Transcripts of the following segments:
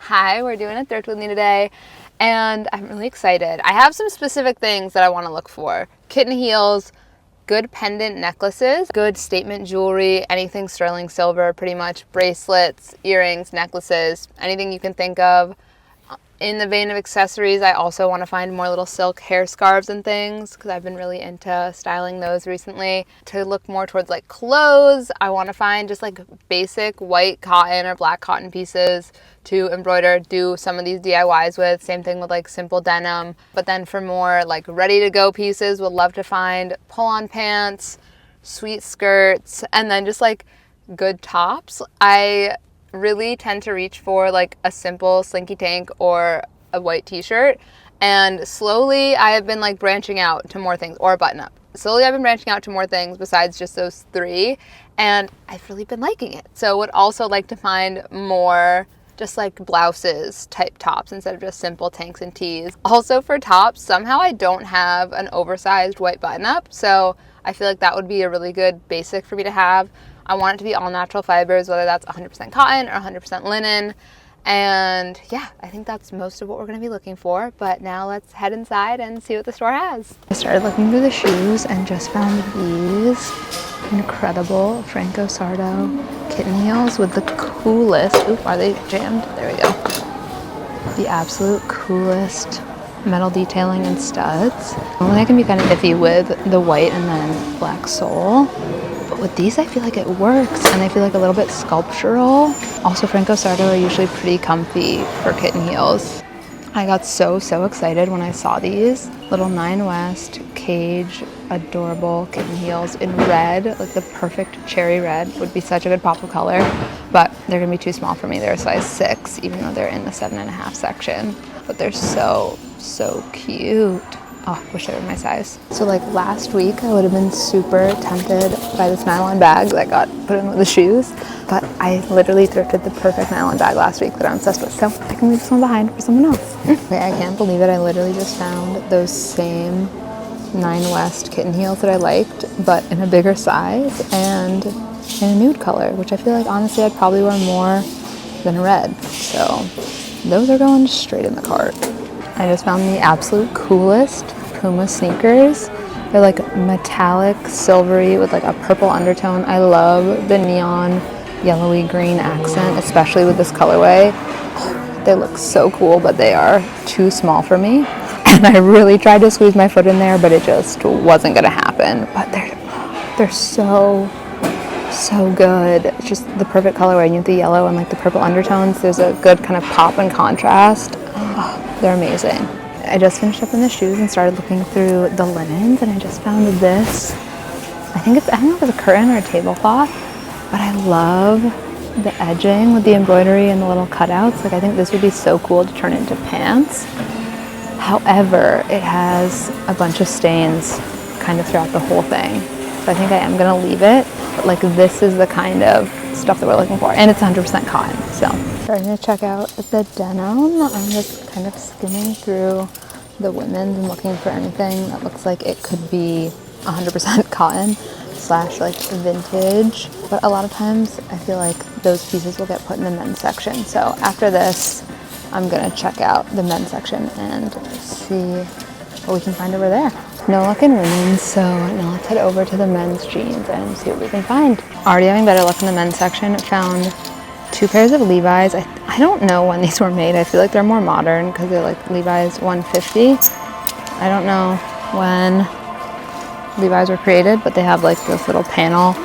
Hi, we're doing a thrift with me today, and I'm really excited. I have some specific things that I want to look for. Kitten heels, good pendant necklaces, good statement jewelry, anything sterling silver, pretty much, bracelets, earrings, necklaces, anything you can think of. In the vein of accessories, I also want to find more little silk hair scarves and things because I've been really into styling those recently. To look more towards like clothes, I want to find just like basic white cotton or black cotton pieces to embroider, do some of these DIYs with. Same thing with like simple denim. But then for more like ready to go pieces, would love to find pull-on pants, sweet skirts, and then just like good tops. I really tend to reach for like a simple slinky tank or a white t-shirt, and slowly I have been like branching out to more things, or a button up. Slowly I've been branching out to more things besides just those three, and I've really been liking it. So would also like to find more just like blouses type tops instead of just simple tanks and tees. Also for tops, somehow I don't have an oversized white button up, so I feel like that would be a really good basic for me to have. I want it to be all natural fibers, whether that's 100% cotton or 100% linen. And yeah, I think that's most of what we're going to be looking for. But now let's head inside and see what the store has. I started looking through the shoes and just found these incredible Franco Sardo kitten heels with the coolest, oop, are they jammed? There we go. The absolute coolest metal detailing and studs. Normally I can be kind of iffy with the white and then black sole. But with these, I feel like it works, and I feel like a little bit sculptural. Also, Franco Sardo are usually pretty comfy for kitten heels. I got so excited when I saw these. Little 9 West cage, adorable kitten heels in red, like the perfect cherry red. Would be such a good pop of color, but they're gonna be too small for me. They're a size 6, even though they're in the 7.5 section. But they're so cute. Oh, wish they were my size. So like last week, I would have been super tempted by this nylon bag that got put in with the shoes, but I literally thrifted the perfect nylon bag last week that I'm obsessed with, so I can leave this one behind for someone else. Wait, I can't believe it. I literally just found those same 9 West kitten heels that I liked, but in a bigger size and in a nude color, which I feel like honestly I'd probably wear more than red. So those are going straight in the cart. I just found the absolute coolest Puma sneakers. They're like metallic silvery with like a purple undertone. I love the neon yellowy green accent, especially with this colorway. They look so cool, but they are too small for me. And I really tried to squeeze my foot in there, but it just wasn't gonna happen. But they're so good. It's just the perfect colorway. You have the yellow and like the purple undertones. There's a good kind of pop and contrast. Oh, they're amazing. I just finished up in the shoes and started looking through the linens, and I just found this. I don't know if it's a curtain or a tablecloth, but I love the edging with the embroidery and the little cutouts. Like I think this would be so cool to turn into pants. However, it has a bunch of stains kind of throughout the whole thing. So I think I am gonna leave it. But like this is the kind of stuff that we're looking for, and it's 100% cotton. So starting to check out the denim. I'm just kind of skimming through the women's and looking for anything that looks like it could be 100% cotton / like vintage. But a lot of times I feel like those pieces will get put in the men's section. So after this, I'm gonna check out the men's section and see what we can find over there. No luck in women's, so now let's head over to the men's jeans and see what we can find. Already having better luck in the men's section. Found 2 pairs of Levi's. I don't know when these were made. I feel like they're more modern because they're like Levi's 150. I don't know when Levi's were created, but they have like this little panel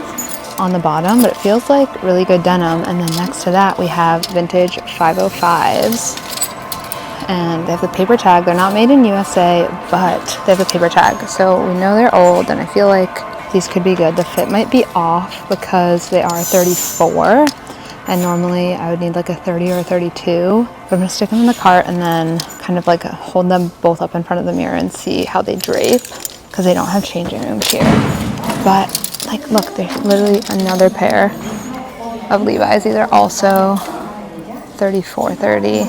on the bottom, but it feels like really good denim. And then next to that we have vintage 505s. And they have the paper tag. They're not made in USA, but they have a paper tag. So we know they're old, and I feel like these could be good. The fit might be off because they are 34, and normally I would need like a 30 or a 32. But I'm gonna stick them in the cart and then kind of like hold them both up in front of the mirror and see how they drape, because they don't have changing rooms here. But like, look, there's literally another pair of Levi's. These are also 34, 30.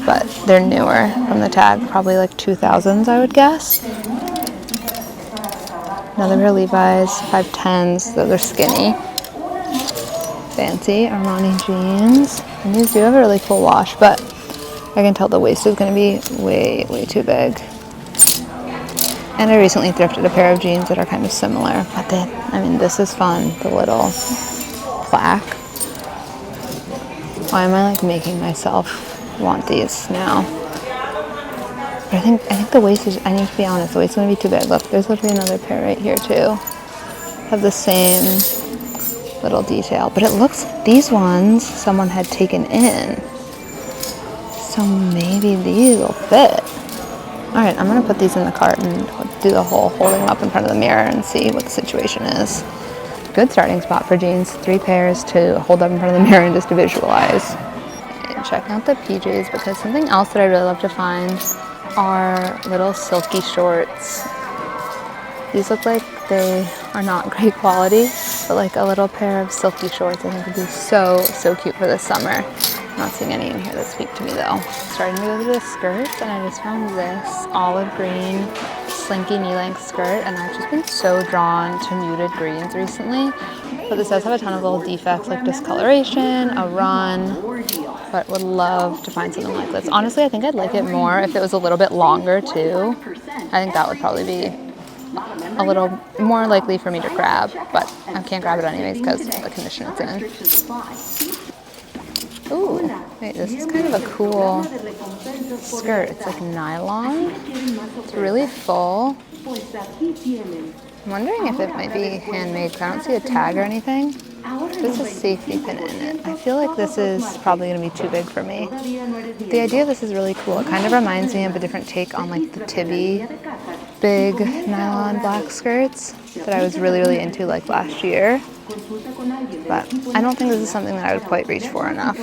But they're newer from the tag, probably like 2000s, I would guess. Another pair of Levi's, 510s, those are skinny. Fancy Armani jeans. And these do have a really cool wash, but I can tell the waist is going to be way, way too big. And I recently thrifted a pair of jeans that are kind of similar, but I mean, this is fun, the little plaque. Why am I like making myself want these now? But I think the waist is, I need to be honest, the waist is going to be too big. Look, there's literally another pair right here too. Have the same little detail, but it looks, these ones someone had taken in. So maybe these will fit. All right, I'm gonna put these in the cart and do the whole holding them up in front of the mirror and see what the situation is. Good starting spot for jeans. 3 pairs to hold up in front of the mirror and just to visualize. And check out the PJs, because something else that I really love to find are little silky shorts. These look like they are not great quality, but like a little pair of silky shorts I think would be so, so cute for this summer. I'm not seeing any in here that speak to me though. Starting to go through the skirts, and I just found this olive green slinky knee-length skirt, and I've just been so drawn to muted greens recently. But this does have a ton of little defects like discoloration, a run, but would love to find something like this. Honestly, I think I'd like it more if it was a little bit longer too. I think that would probably be a little more likely for me to grab, but I can't grab it anyways because of the condition it's in. Ooh, wait, this is kind of a cool skirt. It's like nylon. It's really full. I'm wondering if it might be handmade, because I don't see a tag or anything. There's a safety pin in it. I feel like this is probably going to be too big for me. The idea of this is really cool. It kind of reminds me of a different take on like the Tibby big nylon black skirts that I was really, really into like last year. But I don't think this is something that I would quite reach for enough.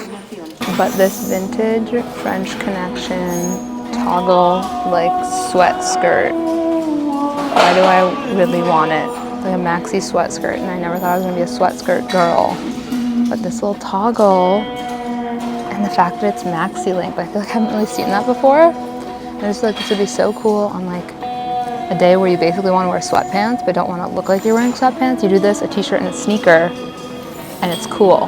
But this vintage French Connection toggle like sweat skirt, why do I really want it? Like a maxi sweat skirt, and I never thought I was going to be a sweat skirt girl. But this little toggle, and the fact that it's maxi length, I feel like I haven't really seen that before. I just feel like this would be so cool on like a day where you basically want to wear sweatpants but don't want to look like you're wearing sweatpants. You do this, a t-shirt and a sneaker, and it's cool.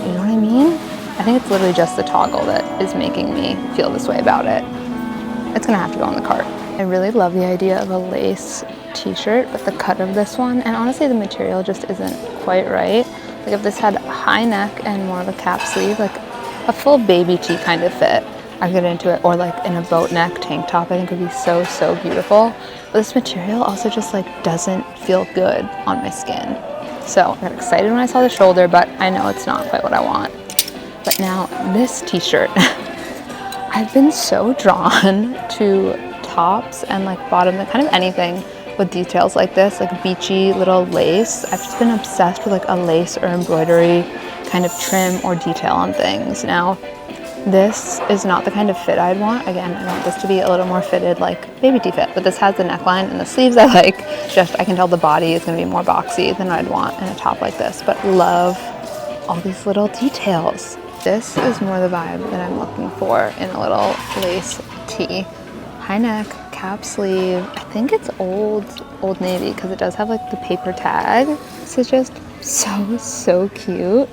You know what I mean? I think it's literally just the toggle that is making me feel this way about it. It's gonna have to go in the cart. I really love the idea of a lace t-shirt, but the cut of this one, and honestly the material just isn't quite right. Like if this had a high neck and more of a cap sleeve, like a full baby tee kind of fit, I'd get into it. Or like in a boat neck tank top, I think would be so, so beautiful. But this material also just like doesn't feel good on my skin. So I got excited when I saw the shoulder, but I know it's not quite what I want. But now this t-shirt, I've been so drawn to tops and like bottom, kind of anything with details like this, like beachy little lace. I've just been obsessed with like a lace or embroidery kind of trim or detail on things. Now, this is not the kind of fit I'd want. Again, I want this to be a little more fitted, like baby tee fit, but this has the neckline and the sleeves I like. Just, I can tell the body is gonna be more boxy than I'd want in a top like this, but love all these little details. This is more the vibe that I'm looking for in a little lace tee. High neck, cap sleeve. I think it's Old Navy because it does have like the paper tag. This is just so, so cute.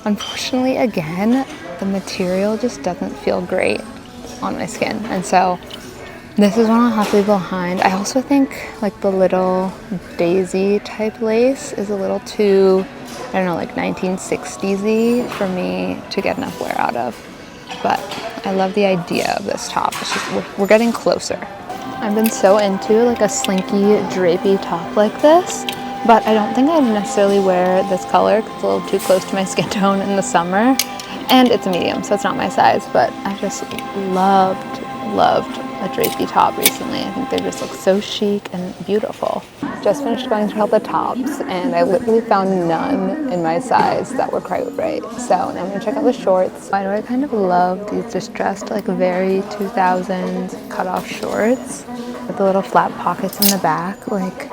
Unfortunately, again, the material just doesn't feel great on my skin. And so this is one I'll have to leave behind. I also think like the little daisy type lace is a little too, I don't know, like 1960s-y for me to get enough wear out of. But I love the idea of this top. It's just, we're getting closer. I've been so into like a slinky drapey top like this, but I don't think I'd necessarily wear this color because it's a little too close to my skin tone in the summer. And it's a medium, so it's not my size, but I just loved a drapey top recently. I think they just look so chic and beautiful. Just finished going through all the tops, and I literally found none in my size that were quite right. So now I'm gonna check out the shorts. Why do I kind of love these distressed, like very 2000s cut-off shorts with the little flat pockets in the back? Like,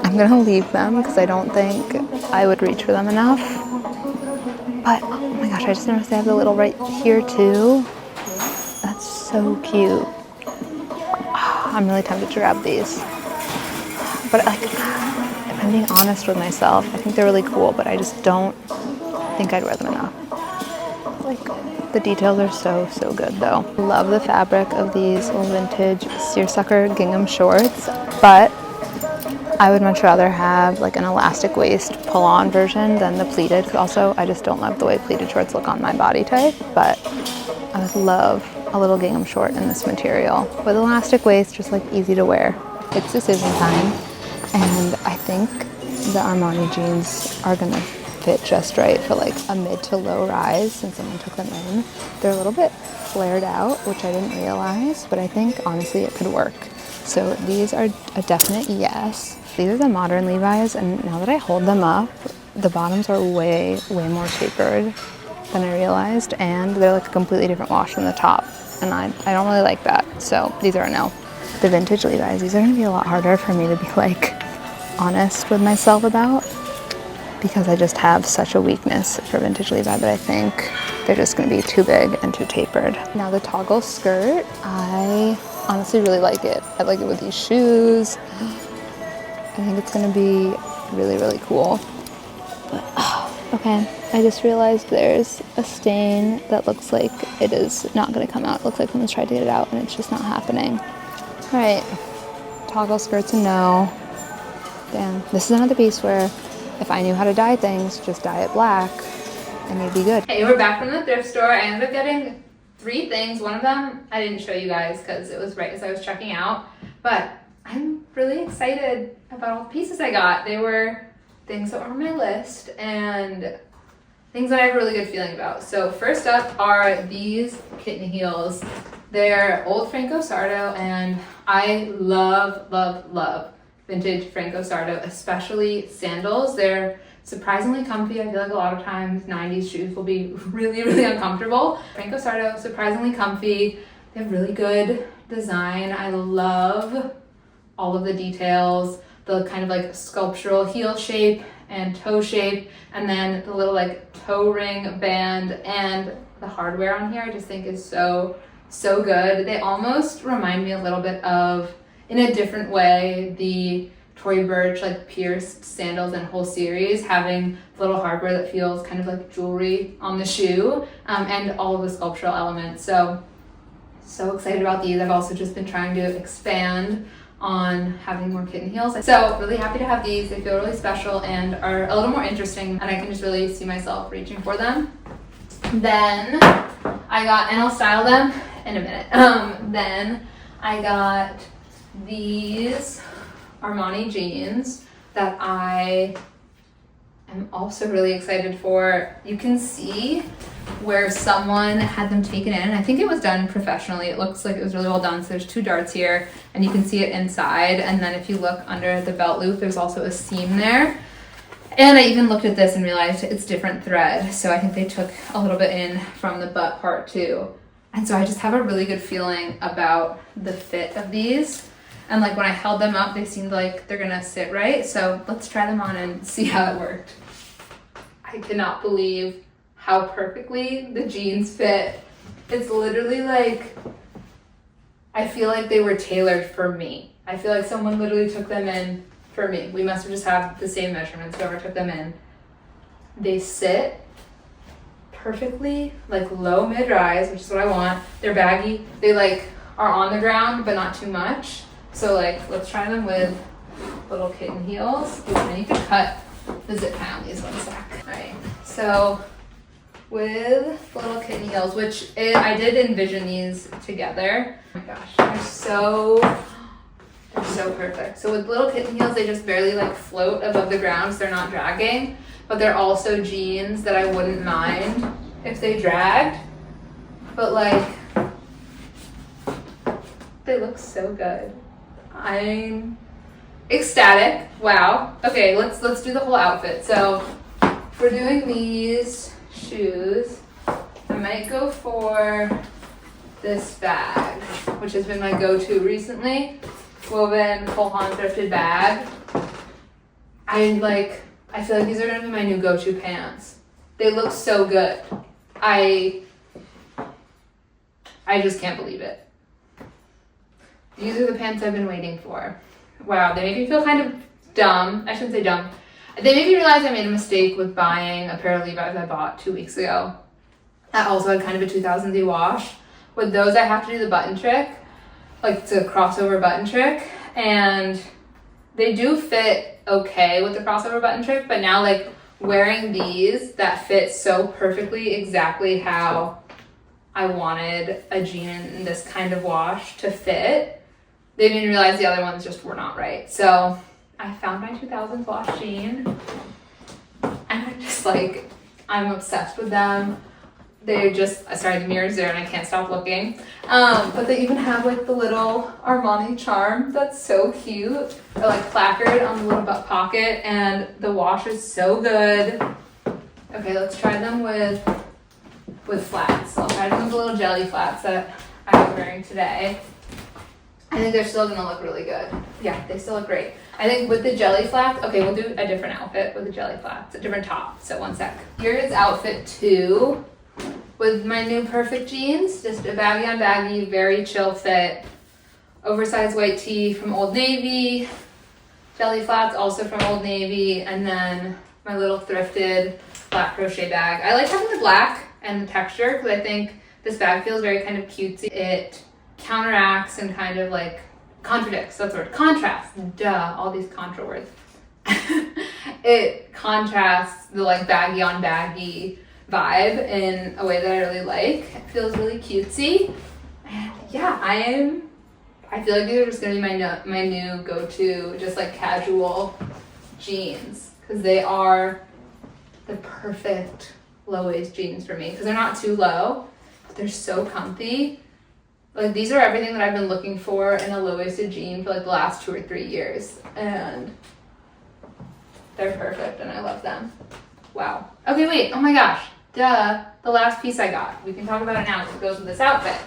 I'm gonna leave them because I don't think I would reach for them enough. But, oh my gosh, I just noticed they have the little right here too. That's so cute. I'm really tempted to grab these. But like, if I'm being honest with myself, I think they're really cool, but I just don't think I'd wear them enough. Like, the details are so good though. Love the fabric of these little vintage seersucker gingham shorts, but I would much rather have like an elastic waist pull-on version than the pleated, because also I just don't love the way pleated shorts look on my body type, but I would love a little gingham short in this material with elastic waist, just like easy to wear. It's decision time, and I think the Armani jeans are gonna fit just right for like a mid to low rise since someone took them in. They're a little bit flared out, which I didn't realize, but I think honestly it could work. So these are a definite yes. These are the modern Levi's, and now that I hold them up, the bottoms are way more tapered than I realized, and they're like a completely different wash than the top, and I don't really like that, so these are a no. The vintage Levi's, these are gonna be a lot harder for me to be like honest with myself about, because I just have such a weakness for vintage Levi, but I think they're just gonna be too big and too tapered. Now the toggle skirt, I honestly really like it. I like it with these shoes. I think it's gonna be really cool. But, okay, I just realized there's a stain that looks like it is not gonna come out. It looks like someone's tried to get it out and it's just not happening. All right, toggle skirt's a no. Damn, this is another piece where if I knew how to dye things, just dye it black and you'd be good. Hey, we're back from the thrift store. I ended up getting 3 things. One of them I didn't show you guys because it was right as I was checking out, but I'm really excited about all the pieces I got. They were things that were on my list and things that I have a really good feeling about. So first up are these kitten heels. They're old Franco Sardo, and I love vintage Franco Sardo, especially sandals. They're surprisingly comfy. I feel like a lot of times 90s shoes will be really uncomfortable. Franco Sardo, surprisingly comfy. They have really good design. I love all of the details, the kind of like sculptural heel shape and toe shape, and then the little like toe ring band, and the hardware on here I just think is so good. They almost remind me a little bit of, in a different way, the Tory Burch like pierced sandals and whole series, having little hardware that feels kind of like jewelry on the shoe, and all of the sculptural elements. So excited about these. I've also just been trying to expand on having more kitten heels. So really happy to have these. They feel really special and are a little more interesting, and I can just really see myself reaching for them. Then I got, and I'll style them in a minute. Then I got these Armani jeans that I am also really excited for. You can see where someone had them taken in. I think it was done professionally. It looks like it was really well done. So there's 2 darts here, and you can see it inside. And then if you look under the belt loop, there's also a seam there. And I even looked at this and realized it's different thread. So I think they took a little bit in from the butt part too. And so I just have a really good feeling about the fit of these. And like when I held them up, they seemed like they're gonna sit right. So let's try them on and see how it worked. I cannot believe how perfectly the jeans fit. It's literally like, I feel like they were tailored for me. I feel like someone literally took them in for me. We must have just had the same measurements, whoever took them in. They sit perfectly, like low mid-rise, which is what I want. They're baggy. They like are on the ground, but not too much. So like, let's try them with little kitten heels. Ooh, I need to cut the zip tie on these, 1 sec. All right, so with little kitten heels, which I did envision these together. Oh my gosh, they're so perfect. So with little kitten heels, they just barely like float above the ground, so they're not dragging, but they're also jeans that I wouldn't mind if they dragged, but like, they look so good. I'm ecstatic. Wow. Okay, let's do the whole outfit. So if we're doing these shoes, I might go for this bag, which has been my go-to recently. Woven full-on thrifted bag. I feel like these are gonna be my new go-to pants. They look so good. I just can't believe it. These are the pants I've been waiting for. Wow, they make me feel kind of dumb. I shouldn't say dumb. They made me realize I made a mistake with buying a pair of Levi's I bought 2 weeks ago. that also had kind of a 2000s wash. With those, I have to do the button trick, like it's a crossover button trick, and they do fit okay with the crossover button trick, but now like wearing these that fit so perfectly exactly how I wanted a jean in this kind of wash to fit, they didn't realize the other ones just were not right. So I found my 2000s wash jean, and I'm just like, I'm obsessed with them. They're just, sorry, the mirror's there and I can't stop looking. But they even have like the little Armani charm that's so cute. Or like placard on the little butt pocket, and the wash is so good. Okay, let's try them with flats. I'll try them with the little jelly flats that I'm wearing today. I think they're still gonna look really good. Yeah, they still look great. I think with the jelly flats, okay, we'll do a different outfit with the jelly flats, a different top. So one sec. Here's outfit 2. With my new perfect jeans, just a baggy on baggy, very chill fit, oversized white tee from Old Navy, jelly flats also from Old Navy, and then my little thrifted black crochet bag. I like having the black and the texture because I think this bag feels very kind of cutesy. It counteracts and kind of like contradicts, that's the word, contrasts, duh, all these contra words. It contrasts the like baggy on baggy vibe in a way that I really like. It feels really cutesy, and yeah, I feel like these are just gonna be my new go-to just like casual jeans, because they are the perfect low-waist jeans for me because they're not too low, but they're so comfy. Like these are everything that I've been looking for in a low-waisted jean for like the last 2 or 3 years, and they're perfect and I love them. Wow. Okay, wait, oh my gosh. Duh, the last piece I got. We can talk about it now because it goes with this outfit.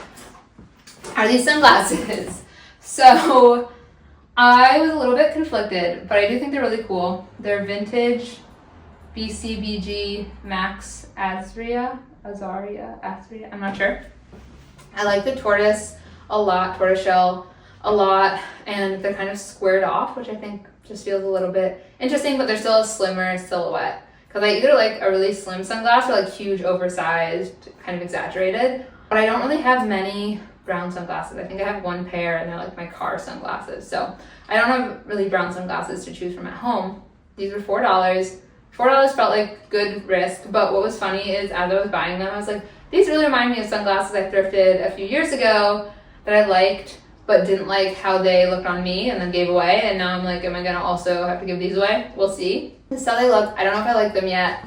Are these sunglasses? So I was a little bit conflicted, but I do think they're really cool. They're vintage BCBG Max Azaria, I'm not sure. I like the tortoise a lot, tortoiseshell a lot, and they're kind of squared off, which I think just feels a little bit interesting, but they're still a slimmer silhouette. Because I either like a really slim sunglass or like huge, oversized, kind of exaggerated. But I don't really have many brown sunglasses. I think I have one pair and they're like my car sunglasses. So I don't have really brown sunglasses to choose from at home. These were $4. $4 felt like good risk. But what was funny is as I was buying them, I was like, these really remind me of sunglasses I thrifted a few years ago that I liked, but didn't like how they looked on me and then gave away. And now I'm like, am I gonna also have to give these away? We'll see. This is how they look. I don't know if I like them yet.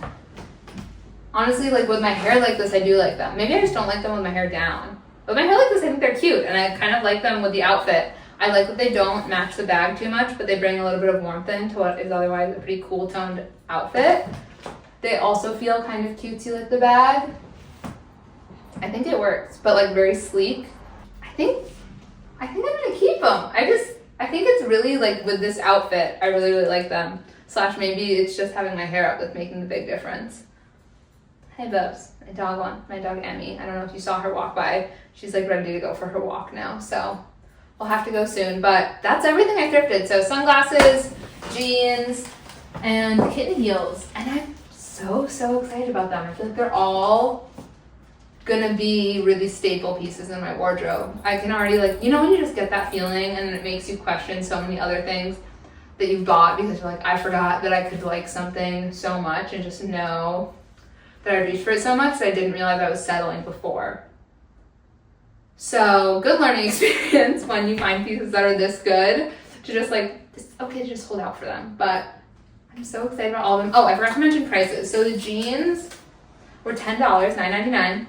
Honestly, like with my hair like this, I do like them. Maybe I just don't like them with my hair down. But my hair like this, I think they're cute. And I kind of like them with the outfit. I like that they don't match the bag too much, but they bring a little bit of warmth into what is otherwise a pretty cool toned outfit. They also feel kind of cutesy like the bag. I think it works, but like very sleek. I think I'm gonna keep them. I think it's really like with this outfit, I really, really like them. / maybe it's just having my hair up that's making the big difference. Hey Bubs, my dog Emmy. I don't know if you saw her walk by. She's like ready to go for her walk now, so we'll have to go soon. But that's everything I thrifted. So sunglasses, jeans, and kitten heels. And I'm so excited about them. I feel like they're all gonna be really staple pieces in my wardrobe. I can already like, you know when you just get that feeling and it makes you question so many other things that you've bought because you're like, I forgot that I could like something so much and just know that I reached for it so much that I didn't realize I was settling before. So good learning experience when you find pieces that are this good to just like, it's okay to just hold out for them. But I'm so excited about all of them. Oh, I forgot to mention prices. So the jeans were $10, $9.99.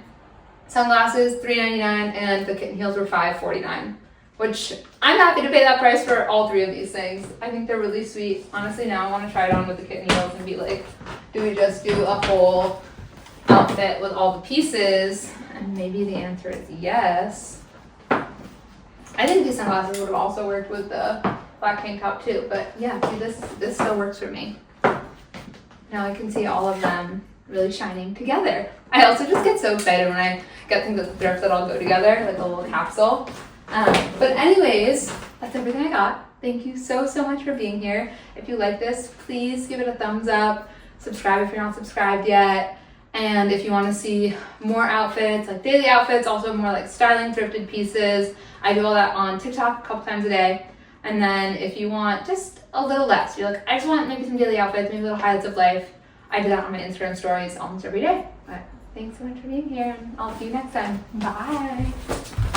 Sunglasses, $3.99, and the kitten heels were $5.49, which I'm happy to pay that price for all 3 of these things. I think they're really sweet. Honestly, now I want to try it on with the kitten heels and be like, do we just do a whole outfit with all the pieces? And maybe the answer is yes. I think these sunglasses would have also worked with the black tank top too, but yeah, see, this still works for me. Now I can see all of them really shining together. I also just get so excited when I get things at the thrift that all go together, like a little capsule. But anyways, that's everything I got. Thank you so much for being here. If you like this, please give it a thumbs up. Subscribe if you're not subscribed yet. And if you want to see more outfits, like daily outfits, also more like styling thrifted pieces, I do all that on TikTok a couple times a day. And then if you want just a little less, you're like, I just want maybe some daily outfits, maybe little highlights of life, I do that on my Instagram stories almost every day. But thanks so much for being here, and I'll see you next time. Bye.